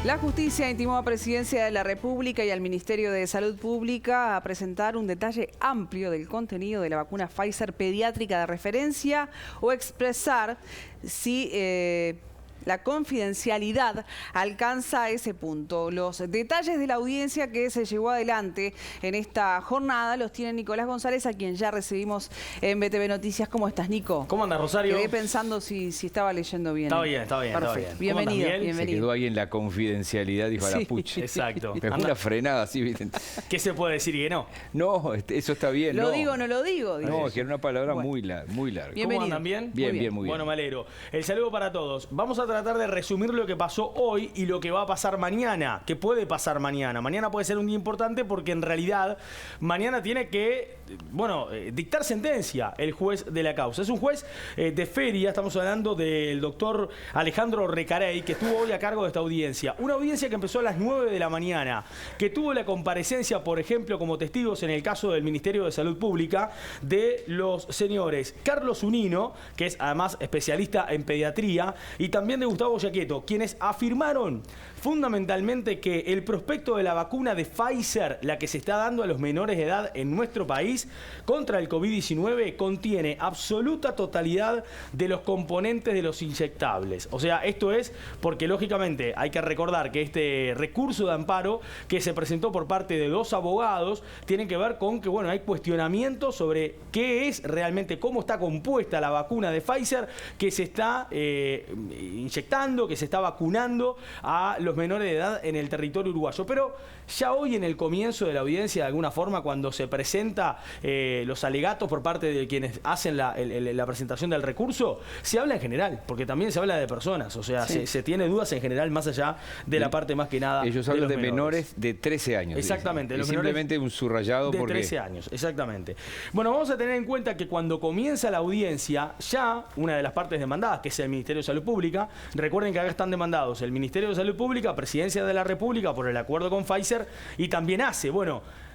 La justicia intimó a Presidencia de la República y al Ministerio de Salud Pública a presentar un detalle amplio del contenido de la vacuna Pfizer pediátrica de referencia o expresar si la confidencialidad alcanza ese punto. Los detalles de la audiencia que se llevó adelante en esta jornada los tiene Nicolás González, a quien ya recibimos en BTV Noticias. ¿Cómo estás, Nico? ¿Cómo andas, Rosario? Quedé pensando si estaba leyendo bien. Está bien. Perfecto. Bien. Bienvenido. Se quedó ahí en la confidencialidad, dijo Arapuch. Exacto. Pegó una frenada así, ¿viste? ¿Qué se puede decir y que no? No, eso está bien. ¿Lo no. digo o no lo digo? No, dice. que era una palabra Bueno. muy larga. Bienvenido. ¿Cómo andan? ¿Bien? Muy bien. Bueno, me alegro. El saludo para todos. Vamos a tratar de resumir lo que pasó hoy y lo que va a pasar mañana. ¿Qué puede pasar mañana? Mañana puede ser un día importante porque en realidad mañana tiene que, dictar sentencia el juez de la causa. Es un juez de feria, estamos hablando del doctor Alejandro Recarey, que estuvo hoy a cargo de esta audiencia. Una audiencia que empezó a las 9 de la mañana, que tuvo la comparecencia, por ejemplo, como testigos en el caso del Ministerio de Salud Pública, de los señores Carlos Zunino, que es además especialista en pediatría, y también de Gustavo Giacchetto, quienes afirmaron fundamentalmente que el prospecto de la vacuna de Pfizer, la que se está dando a los menores de edad en nuestro país contra el COVID-19, contiene absoluta totalidad de los componentes de los inyectables. O sea, esto es porque lógicamente hay que recordar que este recurso de amparo que se presentó por parte de dos abogados tiene que ver con que, hay cuestionamientos sobre qué es realmente, cómo está compuesta la vacuna de Pfizer que se está inyectando, que se está vacunando a los menores de edad en el territorio uruguayo. Pero ya hoy en el comienzo de la audiencia, de alguna forma, cuando se presenta los alegatos por parte de quienes hacen la presentación del recurso, se habla en general, porque también se habla de personas, o sea, sí. se tiene dudas en general más allá de la parte más que nada. Ellos hablan de menores de 13 años. Exactamente. Y Los simplemente un subrayado de porque... 13 años, exactamente. Bueno, vamos a tener en cuenta que cuando comienza la audiencia, ya una de las partes demandadas, que es el Ministerio de Salud Pública, recuerden que acá están demandados el Ministerio de Salud Pública, Presidencia de la República por el acuerdo con Pfizer y también ACE.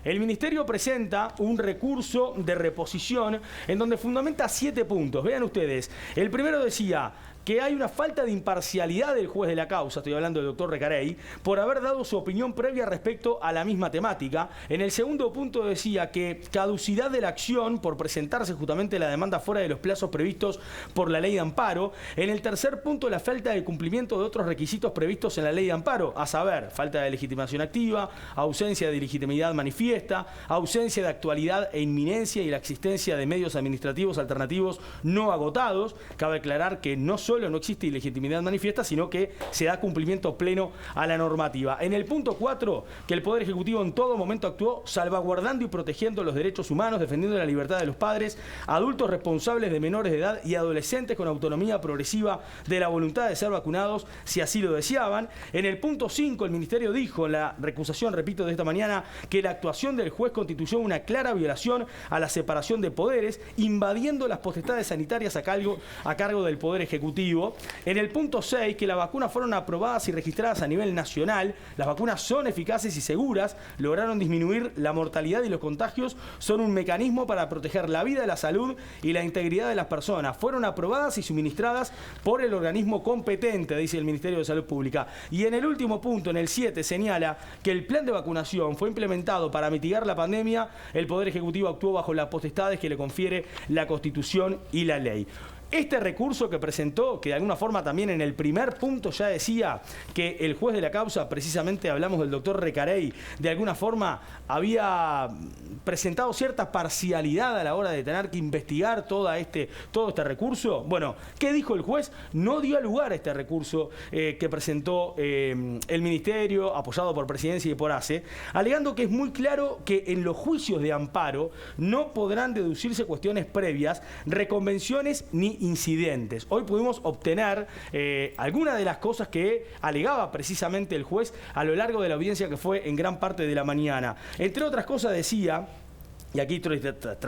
El Ministerio presenta un recurso de reposición en donde fundamenta 7 puntos. Vean ustedes, el primero decía que hay una falta de imparcialidad del juez de la causa, estoy hablando del doctor Recarey, por haber dado su opinión previa respecto a la misma temática. En el segundo punto decía que caducidad de la acción por presentarse justamente la demanda fuera de los plazos previstos por la ley de amparo. En el tercer punto, la falta de cumplimiento de otros requisitos previstos en la ley de amparo, a saber, falta de legitimación activa, ausencia de legitimidad manifiesta, ausencia de actualidad e inminencia y la existencia de medios administrativos alternativos no agotados. Cabe aclarar que no existe ilegitimidad manifiesta, sino que se da cumplimiento pleno a la normativa. En el punto 4, que el Poder Ejecutivo en todo momento actuó salvaguardando y protegiendo los derechos humanos, defendiendo la libertad de los padres, adultos responsables de menores de edad y adolescentes con autonomía progresiva de la voluntad de ser vacunados si así lo deseaban. En el punto 5, el Ministerio dijo en la recusación, repito, de esta mañana, que la actuación del juez constituyó una clara violación a la separación de poderes, invadiendo las potestades sanitarias a cargo del Poder Ejecutivo. En el punto 6, que las vacunas fueron aprobadas y registradas a nivel nacional, las vacunas son eficaces y seguras, lograron disminuir la mortalidad y los contagios, son un mecanismo para proteger la vida, la salud y la integridad de las personas. Fueron aprobadas y suministradas por el organismo competente, dice el Ministerio de Salud Pública. Y en el último punto, en el 7, señala que el plan de vacunación fue implementado para mitigar la pandemia. El Poder Ejecutivo actuó bajo las potestades que le confiere la Constitución y la ley. Este recurso que presentó, que de alguna forma también en el primer punto ya decía que el juez de la causa, precisamente hablamos del doctor Recarey, de alguna forma había presentado cierta parcialidad a la hora de tener que investigar todo este recurso. Bueno, ¿qué dijo el juez? No dio lugar a este recurso que presentó el Ministerio, apoyado por Presidencia y por ACE, alegando que es muy claro que en los juicios de amparo no podrán deducirse cuestiones previas, reconvenciones ni incidentes. Hoy pudimos obtener algunas de las cosas que alegaba precisamente el juez a lo largo de la audiencia, que fue en gran parte de la mañana. Entre otras cosas decía y aquí estoy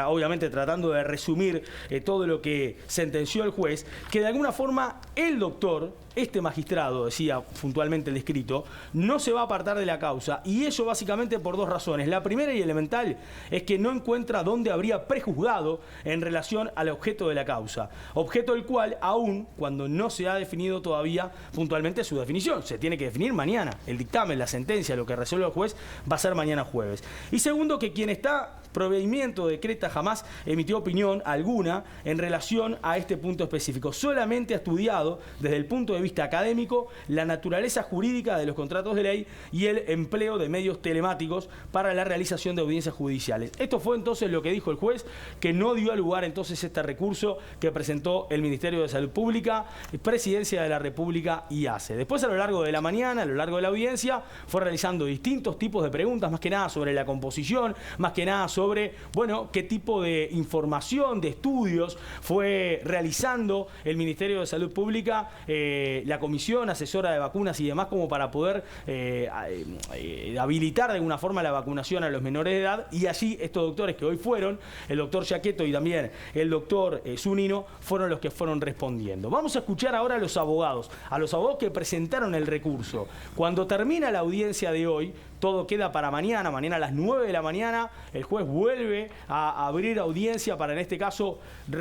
obviamente tratando de resumir todo lo que sentenció el juez, que de alguna forma el doctor, este magistrado, decía puntualmente el escrito, no se va a apartar de la causa, y ello básicamente por dos razones. La primera y elemental es que no encuentra dónde habría prejuzgado en relación al objeto de la causa, objeto del cual aún cuando no se ha definido todavía puntualmente su definición, se tiene que definir mañana. El dictamen, la sentencia, lo que resuelve el juez va a ser mañana jueves. Y segundo, que quien está proveimiento de Creta jamás emitió opinión alguna en relación a este punto específico. Solamente ha estudiado desde el punto de vista académico la naturaleza jurídica de los contratos de ley y el empleo de medios telemáticos para la realización de audiencias judiciales. Esto fue entonces lo que dijo el juez, que no dio lugar entonces este recurso que presentó el Ministerio de Salud Pública, Presidencia de la República y ACE. Después, a lo largo de la mañana, a lo largo de la audiencia, fue realizando distintos tipos de preguntas, más que nada sobre la composición, más que nada sobre, bueno, qué tipo de información, de estudios fue realizando el Ministerio de Salud Pública, la Comisión Asesora de Vacunas y demás, como para poder habilitar de alguna forma la vacunación a los menores de edad. Y allí estos doctores que hoy fueron, el doctor Giacchetto y también el doctor Zunino, fueron los que fueron respondiendo. Vamos a escuchar ahora a los abogados que presentaron el recurso. Cuando termina la audiencia de hoy, todo queda para mañana a las 9 de la mañana, el juez vuelve a abrir audiencia para, en este caso,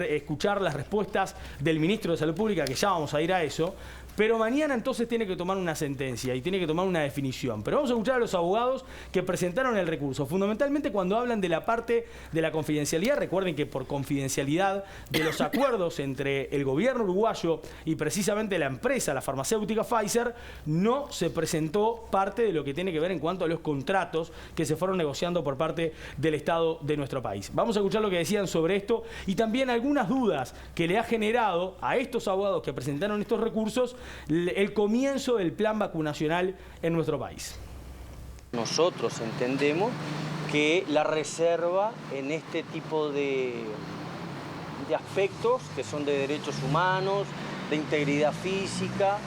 escuchar las respuestas del ministro de Salud Pública, que ya vamos a ir a eso. Pero mañana entonces tiene que tomar una sentencia y tiene que tomar una definición. Pero vamos a escuchar a los abogados que presentaron el recurso. Fundamentalmente cuando hablan de la parte de la confidencialidad, recuerden que por confidencialidad de los acuerdos entre el gobierno uruguayo y precisamente la empresa, la farmacéutica Pfizer, no se presentó parte de lo que tiene que ver en cuanto a los contratos que se fueron negociando por parte del Estado de nuestro país. Vamos a escuchar lo que decían sobre esto y también algunas dudas que le ha generado a estos abogados que presentaron estos recursos el comienzo del plan vacunacional en nuestro país. Nosotros entendemos que la reserva en este tipo de aspectos que son de derechos humanos, de integridad física,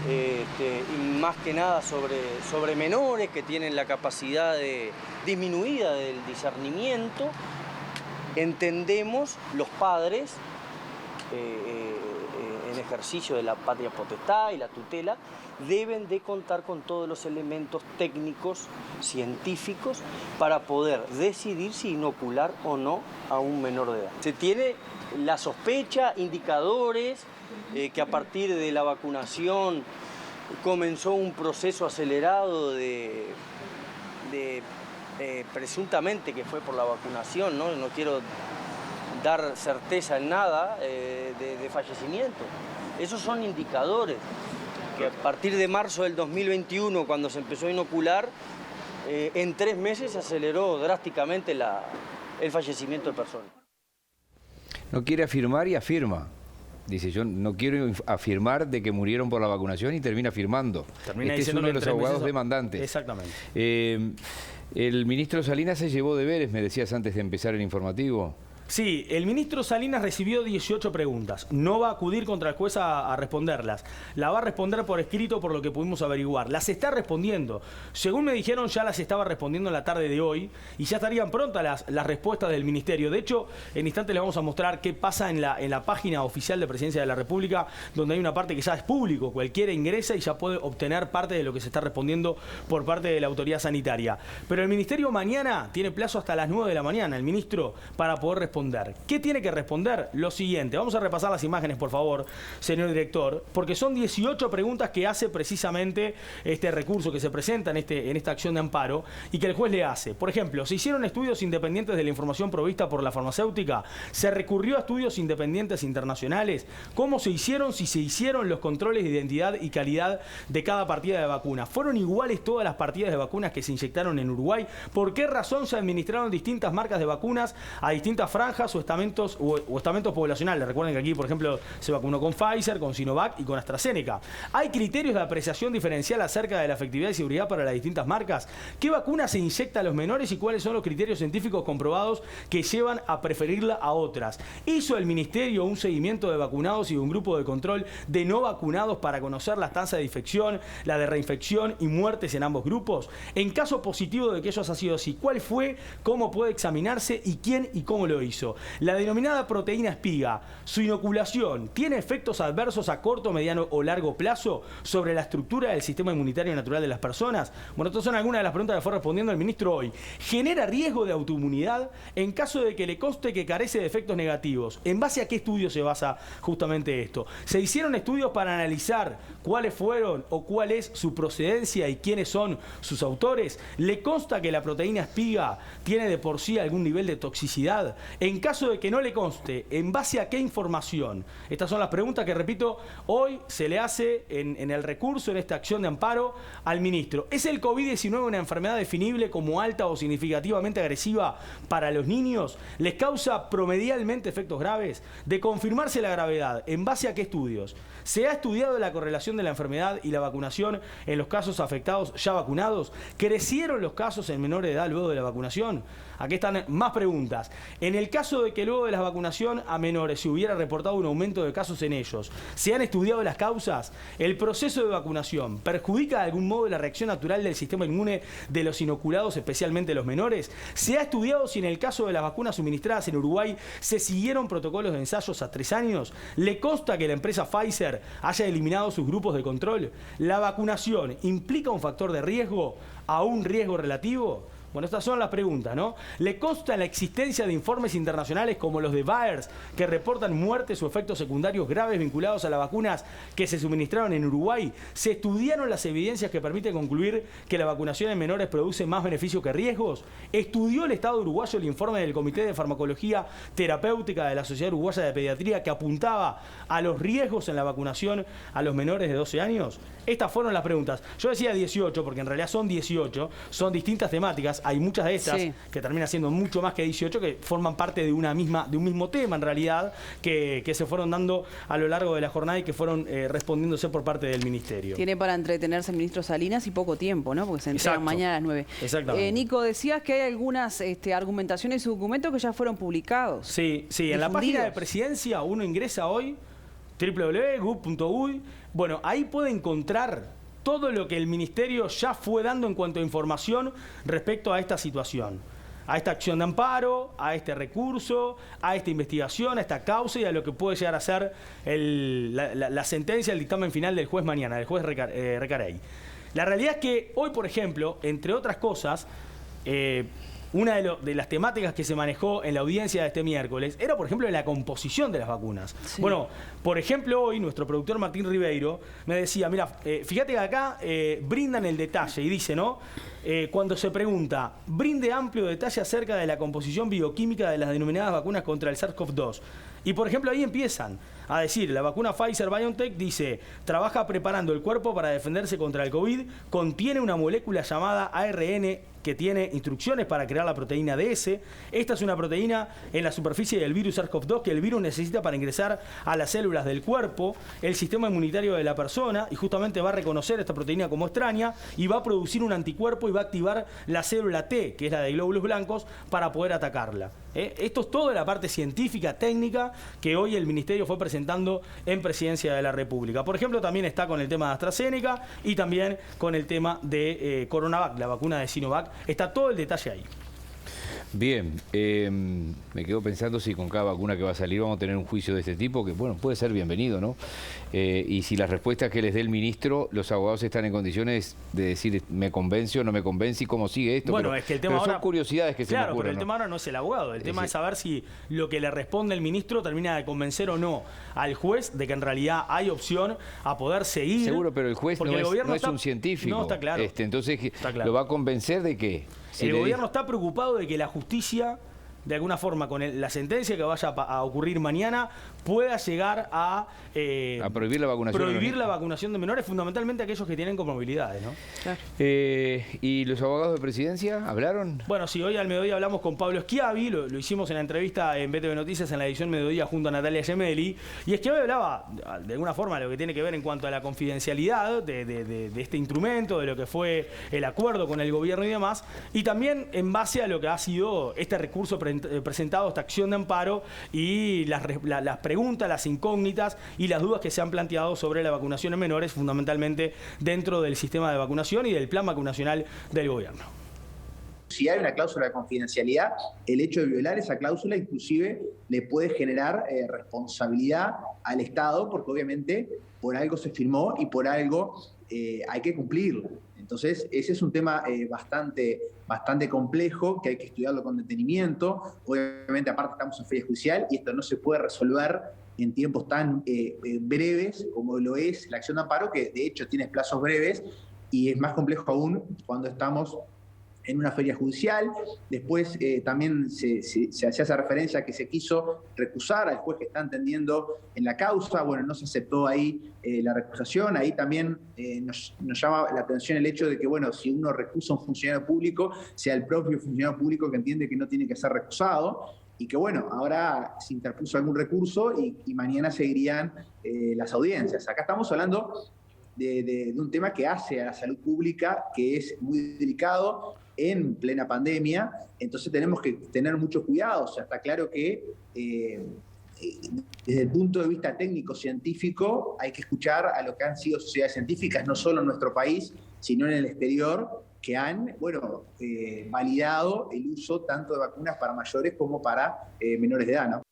y más que nada sobre menores que tienen la capacidad disminuida del discernimiento, entendemos los padres en ejercicio de la patria potestad y la tutela, deben de contar con todos los elementos técnicos, científicos, para poder decidir si inocular o no a un menor de edad. Se tiene la sospecha, indicadores, que a partir de la vacunación comenzó un proceso acelerado presuntamente que fue por la vacunación, ¿no? No quiero dar certeza en nada de fallecimiento. Esos son indicadores que a partir de marzo del 2021, cuando se empezó a inocular, en 3 meses se aceleró drásticamente el fallecimiento de personas. No quiere afirmar y afirma. Dice, yo no quiero afirmar de que murieron por la vacunación y termina afirmando. Este es uno de los abogados demandantes. Exactamente. El ministro Salinas se llevó deberes, me decías antes de empezar el informativo. Sí, el ministro Salinas recibió 18 preguntas. No va a acudir contra el juez a responderlas. La va a responder por escrito, por lo que pudimos averiguar. Las está respondiendo. Según me dijeron, ya las estaba respondiendo en la tarde de hoy y ya estarían prontas las respuestas del ministerio. De hecho, en instantes les vamos a mostrar qué pasa en la página oficial de Presidencia de la República, donde hay una parte que ya es público. Cualquiera ingresa y ya puede obtener parte de lo que se está respondiendo por parte de la autoridad sanitaria. Pero el ministerio mañana tiene plazo hasta las 9 de la mañana, el ministro, para poder responder. ¿Qué tiene que responder? Lo siguiente. Vamos a repasar las imágenes, por favor, señor director, porque son 18 preguntas que hace precisamente este recurso que se presenta en esta acción de amparo y que el juez le hace. Por ejemplo, ¿se hicieron estudios independientes de la información provista por la farmacéutica? ¿Se recurrió a estudios independientes internacionales? ¿Cómo se hicieron? Si se hicieron los controles de identidad y calidad de cada partida de vacuna. ¿Fueron iguales todas las partidas de vacunas que se inyectaron en Uruguay? ¿Por qué razón se administraron distintas marcas de vacunas a distintas franjas franjas o estamentos poblacionales. Recuerden que aquí, por ejemplo, se vacunó con Pfizer, con Sinovac y con AstraZeneca. ¿Hay criterios de apreciación diferencial acerca de la efectividad y seguridad para las distintas marcas? ¿Qué vacuna se inyecta a los menores y cuáles son los criterios científicos comprobados que llevan a preferirla a otras? ¿Hizo el Ministerio un seguimiento de vacunados y un grupo de control de no vacunados para conocer las tasas de infección, la de reinfección y muertes en ambos grupos? En caso positivo de que eso haya sido así, ¿cuál fue, cómo puede examinarse y quién y cómo lo hizo? La denominada proteína espiga, su inoculación, ¿tiene efectos adversos a corto, mediano o largo plazo sobre la estructura del sistema inmunitario natural de las personas? Bueno, estas son algunas de las preguntas que fue respondiendo el ministro hoy. ¿Genera riesgo de autoinmunidad en caso de que le conste que carece de efectos negativos? ¿En base a qué estudio se basa justamente esto? ¿Se hicieron estudios para analizar cuáles fueron o cuál es su procedencia y quiénes son sus autores? ¿Le consta que la proteína espiga tiene de por sí algún nivel de toxicidad? En caso de que no le conste, ¿en base a qué información? Estas son las preguntas que, repito, hoy se le hace en el recurso, en esta acción de amparo al ministro. ¿Es el COVID-19 una enfermedad definible como alta o significativamente agresiva para los niños? ¿Les causa promedialmente efectos graves? De confirmarse la gravedad, ¿en base a qué estudios? ¿Se ha estudiado la correlación de la enfermedad y la vacunación en los casos afectados ya vacunados? ¿Crecieron los casos en menores de edad luego de la vacunación? Aquí están más preguntas. En el caso de que luego de la vacunación a menores se hubiera reportado un aumento de casos en ellos, ¿se han estudiado las causas? ¿El proceso de vacunación perjudica de algún modo la reacción natural del sistema inmune de los inoculados, especialmente los menores? ¿Se ha estudiado si en el caso de las vacunas suministradas en Uruguay se siguieron protocolos de ensayos a 3 años? ¿Le consta que la empresa Pfizer haya eliminado sus grupos de control? ¿La vacunación implica un factor de riesgo a un riesgo relativo? Bueno, estas son las preguntas, ¿no? ¿Le consta la existencia de informes internacionales como los de VAERS que reportan muertes o efectos secundarios graves vinculados a las vacunas que se suministraron en Uruguay? ¿Se estudiaron las evidencias que permiten concluir que la vacunación en menores produce más beneficios que riesgos? ¿Estudió el Estado uruguayo el informe del Comité de Farmacología Terapéutica de la Sociedad Uruguaya de Pediatría que apuntaba a los riesgos en la vacunación a los menores de 12 años? Estas fueron las preguntas. Yo decía 18 porque en realidad son 18, son distintas temáticas. Hay muchas de estas que terminan siendo mucho más que 18 que forman parte de un mismo tema en realidad que se fueron dando a lo largo de la jornada y que fueron respondiéndose por parte del Ministerio. Tiene para entretenerse el ministro Salinas y poco tiempo, ¿no? Porque se entregan mañana a las 9. Exactamente. Nico, decías que hay algunas argumentaciones y documentos que ya fueron publicados. Sí, en la página de Presidencia uno ingresa hoy, www.gub.uy. Bueno, ahí puede encontrar todo lo que el Ministerio ya fue dando en cuanto a información respecto a esta situación, a esta acción de amparo, a este recurso, a esta investigación, a esta causa y a lo que puede llegar a ser la sentencia, el dictamen final del juez mañana, del juez Recarey. La realidad es que hoy, por ejemplo, entre otras cosas, una de las temáticas que se manejó en la audiencia de este miércoles era, por ejemplo, la composición de las vacunas. Sí. Bueno, por ejemplo, hoy nuestro productor Martín Ribeiro me decía, mira, fíjate que acá brindan el detalle y dice, ¿no? Cuando se pregunta, brinde amplio detalle acerca de la composición bioquímica de las denominadas vacunas contra el SARS-CoV-2. Y, por ejemplo, ahí empiezan a decir, la vacuna Pfizer-BioNTech dice, trabaja preparando el cuerpo para defenderse contra el COVID, contiene una molécula llamada ARN que tiene instrucciones para crear la proteína DS. Esta es una proteína en la superficie del virus SARS-CoV-2 que el virus necesita para ingresar a las células del cuerpo, el sistema inmunitario de la persona, y justamente va a reconocer esta proteína como extraña y va a producir un anticuerpo y va a activar la célula T, que es la de glóbulos blancos, para poder atacarla. Esto es toda la parte científica, técnica, que hoy el Ministerio fue presentando en Presidencia de la República. Por ejemplo, también está con el tema de AstraZeneca y también con el tema de Coronavac, la vacuna de Sinovac. Está todo el detalle ahí. Bien, me quedo pensando si con cada vacuna que va a salir vamos a tener un juicio de este tipo, que bueno, puede ser bienvenido, ¿no? Y si las respuestas que les dé el ministro, los abogados están en condiciones de decir, me convence o no me convence y cómo sigue esto. Bueno, es que el tema ahora, son curiosidades que se me ocurren. Claro, pero el tema ahora no es el abogado, el tema es saber si lo que le responde el ministro termina de convencer o no al juez de que en realidad hay opción a poder seguir. Seguro, pero el juez no es un científico. No, está claro. Entonces, está claro. ¿lo va a convencer de qué? El gobierno está preocupado de que la justicia de alguna forma, con la sentencia que vaya a ocurrir mañana, pueda llegar a prohibir la vacunación. Prohibir la vacunación de menores, fundamentalmente aquellos que tienen comorbilidades, ¿no? Claro. ¿Y los abogados de presidencia hablaron? Bueno, sí, hoy al mediodía hablamos con Pablo Schiavi, lo hicimos en la entrevista en BTV Noticias en la edición Mediodía junto a Natalia Gemelli, y Schiavi hablaba, de alguna forma, de lo que tiene que ver en cuanto a la confidencialidad de este instrumento, de lo que fue el acuerdo con el gobierno y demás, y también en base a lo que ha sido este recurso presentado, esta acción de amparo y las preguntas, las incógnitas y las dudas que se han planteado sobre la vacunación en menores, fundamentalmente dentro del sistema de vacunación y del plan vacunacional del gobierno. Si hay una cláusula de confidencialidad, el hecho de violar esa cláusula inclusive le puede generar responsabilidad al Estado, porque obviamente por algo se firmó y por algo hay que cumplirlo. Entonces, ese es un tema bastante complejo, que hay que estudiarlo con detenimiento. Obviamente, aparte estamos en feria judicial y esto no se puede resolver en tiempos tan breves como lo es la acción de amparo, que de hecho tiene plazos breves, y es más complejo aún cuando estamos en una feria judicial. Después también se hace referencia a que se quiso recusar al juez que está entendiendo en la causa. Bueno, no se aceptó ahí la recusación. Ahí también nos llama la atención el hecho de que, bueno, si uno recusa a un funcionario público, sea el propio funcionario público que entiende que no tiene que ser recusado. Y que, bueno, ahora se interpuso algún recurso y mañana seguirían las audiencias. Acá estamos hablando de un tema que hace a la salud pública, que es muy delicado en plena pandemia, entonces tenemos que tener mucho cuidado. O sea, está claro que desde el punto de vista técnico-científico hay que escuchar a lo que han sido sociedades científicas, no solo en nuestro país, sino en el exterior, que han, bueno, validado el uso tanto de vacunas para mayores como para menores de edad, ¿no?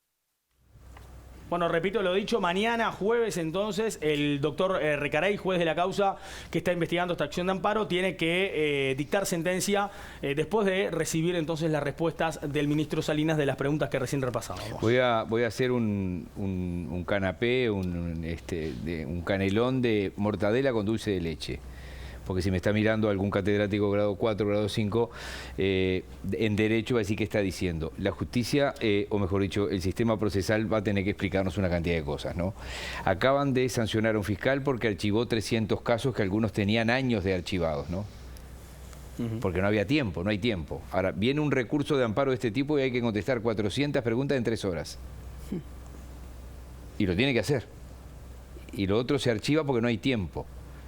Bueno, repito lo dicho, mañana jueves entonces el doctor Recarey, juez de la causa que está investigando esta acción de amparo, tiene que dictar sentencia después de recibir entonces las respuestas del ministro Salinas de las preguntas que recién repasábamos. Voy a hacer un canapé, un canelón de mortadela con dulce de leche. Porque si me está mirando algún catedrático grado 4, grado 5, en derecho va a decir que está diciendo. La justicia, o mejor dicho, el sistema procesal va a tener que explicarnos una cantidad de cosas, ¿no? Acaban de sancionar a un fiscal porque archivó 300 casos que algunos tenían años de archivados, ¿no? Porque no había tiempo, no hay tiempo. Ahora, viene un recurso de amparo de este tipo y hay que contestar 400 preguntas en 3 horas. Y lo tiene que hacer. Y lo otro se archiva porque no hay tiempo.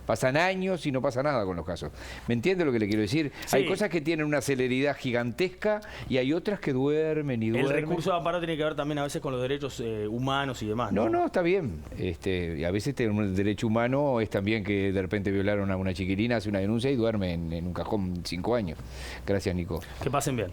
Pasan años y no pasa nada con los casos. ¿Me entiende lo que le quiero decir? Sí. Hay cosas que tienen una celeridad gigantesca y hay otras que duermen y duermen. El recurso de amparo tiene que ver también a veces con los derechos humanos y demás, ¿no? No, está bien. Y a veces tener un derecho humano es también que de repente violaron a una chiquilina, hace una denuncia y duerme en un cajón 5 años. Gracias, Nico. Que pasen bien.